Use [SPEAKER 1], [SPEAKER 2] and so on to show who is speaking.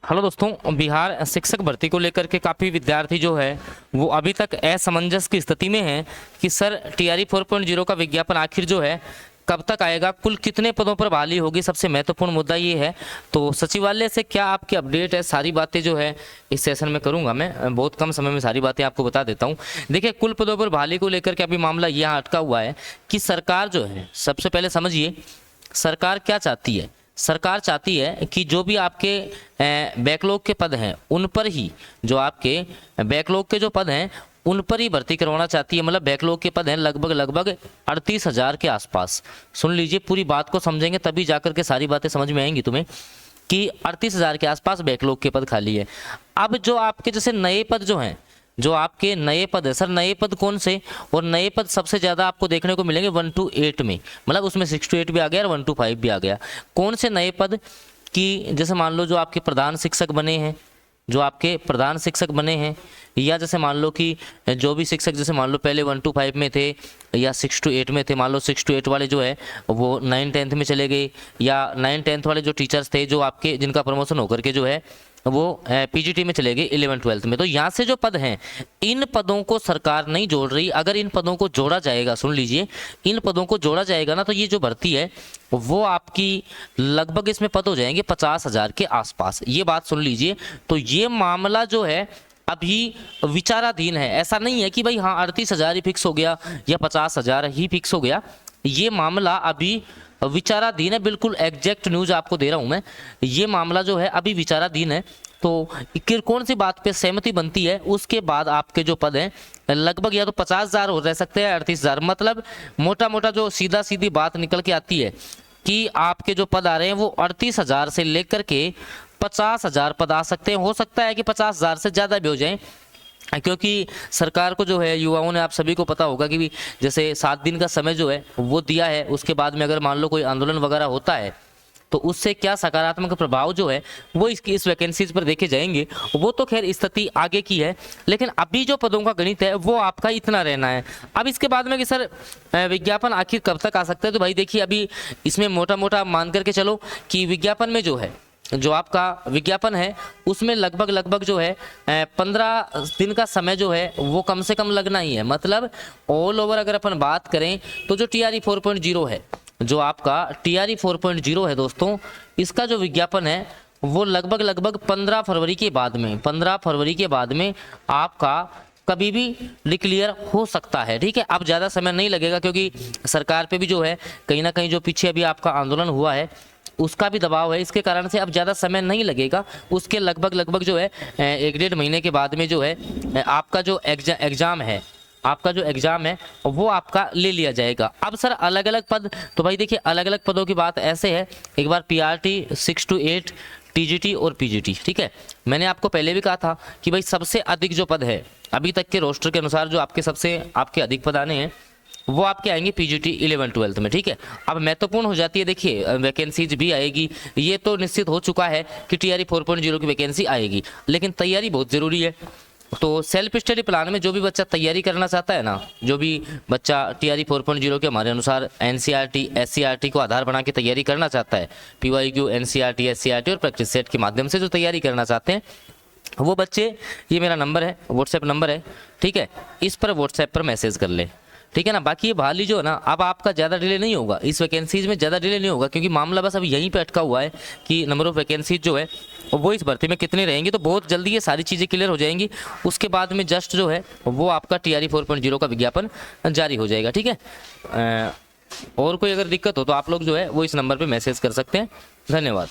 [SPEAKER 1] Hello दोस्तों, बिहार शिक्षक भर्ती को लेकर के काफ़ी विद्यार्थी जो है वो अभी तक असमंजस की स्थिति में हैं कि सर टीआरई 4.0 का विज्ञापन आखिर जो है कब तक आएगा, कुल कितने पदों पर बहाली होगी, सबसे महत्वपूर्ण मुद्दा ये है। तो सचिवालय से क्या आपकी अपडेट है, सारी बातें जो है इस सेशन में करूंगा। मैं बहुत कम समय में सारी बातें आपको बता देता हूं। देखिए, कुल पदों पर बहाली को लेकर के अभी मामला यहाँ अटका हुआ है कि सरकार जो है, सबसे पहले समझिए सरकार क्या चाहती है। सरकार चाहती है कि जो भी आपके बैकलॉग के पद हैं उन पर ही, जो आपके बैकलॉग के जो पद हैं उन पर ही भर्ती करवाना चाहती है। मतलब बैकलॉग के पद हैं लगभग 38,000 के आसपास। सुन लीजिए, पूरी बात को समझेंगे तभी जाकर के सारी बातें समझ में आएंगी तुम्हें कि 38,000 के आसपास बैकलॉग के पद खाली है। अब जो आपके जैसे नए पद जो हैं, जो आपके नए पद है, सर नए पद कौन से, और नए पद सबसे ज़्यादा आपको देखने को मिलेंगे 1 to 8 में। मतलब उसमें 6 to 8 भी आ गया और 1 to 5 भी आ गया। कौन से नए पद कि जैसे मान लो जो आपके प्रधान शिक्षक बने हैं, जो आपके प्रधान शिक्षक बने हैं, या जैसे मान लो कि जो भी शिक्षक जैसे मान लो पहले 1 to 5 में थे या 6 to 8 में थे, मान लो 6 to 8 वाले जो है वो 9-10 में चले गए, या 9-10 वाले जो टीचर्स थे जो आपके जिनका प्रमोशन होकर के जो है वो पीजीटी में चले गए 11-12 में। तो यहाँ से जो पद हैं इन पदों को सरकार नहीं जोड़ रही। अगर इन पदों को जोड़ा जाएगा, सुन लीजिए, इन पदों को जोड़ा जाएगा ना, तो ये जो भर्ती है वो आपकी लगभग इसमें पद हो जाएंगे 50,000 के आसपास। ये बात सुन लीजिए। तो ये मामला जो है अभी विचाराधीन है। ऐसा नहीं है कि भाई हाँ 38,000 ही फिक्स हो गया या 50,000 ही फिक्स हो गया। ये मामला अभी विचाराधीन है। बिल्कुल एग्जैक्ट न्यूज आपको दे रहा हूं मैं। ये मामला जो है अभी विचाराधीन है। तो कौन सी बात पे सहमति बनती है उसके बाद आपके जो पद हैं लगभग या तो 50,000 हो रह सकते हैं 38,000। मतलब मोटा मोटा जो सीधा सीधी बात निकल के आती है कि आपके जो पद आ रहे हैं वो 38,000 से लेकर के 50,000 पद आ सकते हैं। हो सकता है कि 50,000 से ज़्यादा भी हो जाएं, क्योंकि सरकार को जो है युवाओं ने, आप सभी को पता होगा कि जैसे 7 दिन का समय जो है वो दिया है। उसके बाद में अगर मान लो कोई आंदोलन वगैरह होता है तो उससे क्या सकारात्मक प्रभाव जो है वो इस वैकेंसीज पर देखे जाएंगे। वो तो खैर स्थिति आगे की है, लेकिन अभी जो पदों का गणित है वो आपका इतना रहना है। अब इसके बाद में कि सर विज्ञापन आखिर कब तक आ सकता है, तो भाई देखिए अभी इसमें मोटा मोटा मान करके चलो कि विज्ञापन में जो है, जो आपका विज्ञापन है उसमें लगभग जो है 15 दिन का समय जो है वो कम से कम लगना ही है। मतलब ऑल ओवर अगर अपन बात करें तो जो टीआरई 4.0 है, जो आपका टीआरई 4.0 है दोस्तों, इसका जो विज्ञापन है वो लगभग 15 फरवरी के बाद में, 15 फरवरी के बाद में आपका कभी भी डिक्लेयर हो सकता है। ठीक है, अब ज़्यादा समय नहीं लगेगा क्योंकि सरकार पे भी जो है कहीं ना कहीं जो पीछे अभी आपका आंदोलन हुआ है उसका भी दबाव है। इसके कारण से अब ज़्यादा समय नहीं लगेगा। उसके लगभग जो है 1-1.5 महीने के बाद में जो है आपका जो एग्ज़ाम है, आपका जो एग्ज़ाम है वो आपका ले लिया जाएगा। अब सर अलग अलग पद, तो भाई देखिए अलग अलग पदों की बात ऐसे है। एक बार पीआरटी 6 to 8, टीजीटी और पीजीटी। ठीक है, मैंने आपको पहले भी कहा था कि भाई सबसे अधिक जो पद है अभी तक के रोस्टर के अनुसार जो आपके सबसे आपके अधिक पद आने हैं वो आपके आएंगे पीजीटी 11-12 में। ठीक है, अब महत्वपूर्ण हो जाती है, देखिए वैकेंसीज भी आएगी। ये तो निश्चित हो चुका है कि टीआरई 4.0 की वैकेंसी आएगी, लेकिन तैयारी बहुत ज़रूरी है। तो सेल्फ स्टडी प्लान में जो भी बच्चा तैयारी करना चाहता है ना, जो भी बच्चा टीआरई 4.0 के हमारे अनुसार एनसीईआरटी एससीईआरटी को आधार बना के तैयारी करना चाहता है, पीवाईक्यू एनसीईआरटी एससीईआरटी और प्रैक्टिस सेट के माध्यम से जो तैयारी करना चाहते हैं वो बच्चे, ये मेरा नंबर है, व्हाट्सएप नंबर है, ठीक है, इस पर व्हाट्सएप पर मैसेज कर ले। ठीक है ना। बाकी ये बहाली जो है ना, अब आपका ज़्यादा डिले नहीं होगा, इस वैकेंसीज में ज़्यादा डिले नहीं होगा, क्योंकि मामला बस अब यहीं पे अटका हुआ है कि नंबर ऑफ वैकेंसीज जो है वो इस भर्ती में कितनी रहेंगी। तो बहुत जल्दी ये सारी चीज़ें क्लियर हो जाएंगी। उसके बाद में जस्ट जो है वो आपका टीआरई 4.0 का विज्ञापन जारी हो जाएगा। ठीक है, और कोई अगर दिक्कत हो तो आप लोग जो है वो इस नंबर पर मैसेज कर सकते हैं। धन्यवाद।